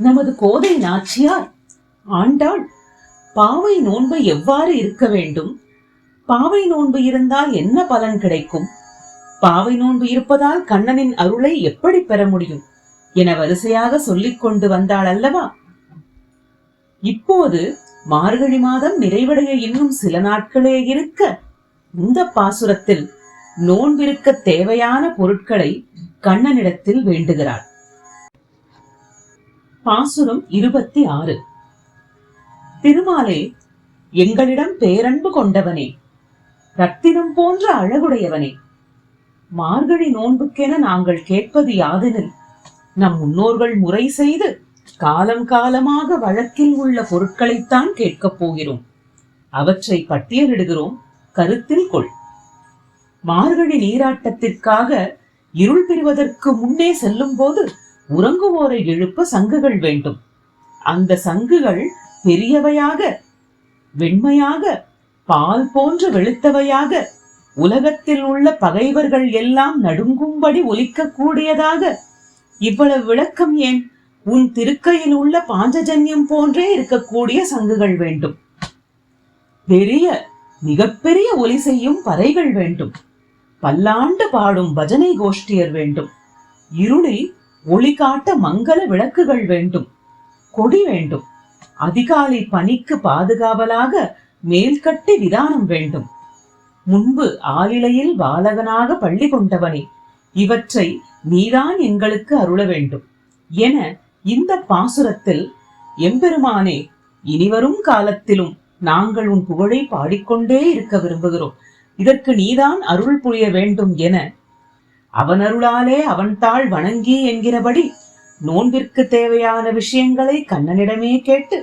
நமது கோதை நாச்சியார் ஆண்டாள் பாவை நோன்பு எவ்வாறு இருக்க வேண்டும், பாவை நோன்பு இருந்தால் என்ன பலன் கிடைக்கும், பாவை நோன்பு இருப்பதால் கண்ணனின் அருளை எப்படி பெற முடியும் என வரிசையாக சொல்லிக் கொண்டு வந்தாள் அல்லவா. இப்போது மார்கழி மாதம் நிறைவடைய இன்னும் சில நாட்களே இருக்க இந்த பாசுரத்தில் நோன்பிருக்க தேவையான பொருட்களை கண்ணனிடத்தில் வேண்டுகிறாள். பாசுரம் 26. திருமாலே, எங்களிடம் பேரன்பு கொண்டவனே, ரத்தினம் போன்ற அழகுடையவனே, மார்கழி நோன்புக்கென நாங்கள் கேட்பது யாதெனில், நம் முன்னோர்கள் முறை செய்து காலம் காலமாக வழக்கில் உள்ள பொருட்களைத்தான் கேட்கப் போகிறோம். அவற்றை பட்டியலிடுகிறோம், கருத்தில் கொள். மார்கழி நீராட்டத்திற்காக இருள் பிரிவதற்கு முன்னே செல்லும் போது உறங்குவோரை எழுப்ப சங்குகள் வேண்டும். அந்த சங்குகள் பெரியவையாக, வெண்மையாக, பால் போன்று வெளுத்தவையாக, உலகத்தில் உள்ள பகைவர்கள் எல்லாம் நடுங்கும்படி ஒலிக்க கூடியதாக. இவ்வளவு விளக்கம் ஏன்? உன் திருக்கையில் உள்ள பாஞ்சஜன்யம் போன்றே இருக்கக்கூடிய சங்குகள் வேண்டும். பெரிய, மிகப்பெரிய ஒலி செய்யும் பறைகள் வேண்டும். பல்லாண்டு பாடும் பஜனை கோஷ்டியர் வேண்டும். இருளில் ஒளி காட்ட மங்கள விளக்குகள் வேண்டும். கொடி வேண்டும். அதிகாலை பனிக்கு பாதுகாவலாக மேல்கட்டி விதானம் வேண்டும். முன்பு ஆலிலையில் பாலகனாக பள்ளி கொண்டவனே, இவற்றை நீதான் எங்களுக்கு அருள வேண்டும் என இந்த பாசுரத்தில் எம்பெருமானே, இனிவரும் காலத்திலும் நாங்கள் உன் புகழை பாடிக்கொண்டே இருக்க விரும்புகிறோம், இதற்கு நீதான் அருள் புரிய வேண்டும் என அவன் அருளாலே அவன் தாள் வணங்கி என்கிறபடி நோன்பிற்கு தேவையான விஷயங்களை கண்ணனிடமே கேட்டு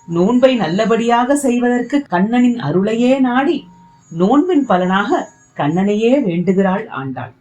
நோன்பை நல்லபடியாக செய்வதற்கு கண்ணனின் அருளையே நாடி நோன்பின் பலனாக கண்ணனையே வேண்டுகிறாள் ஆண்டாள்.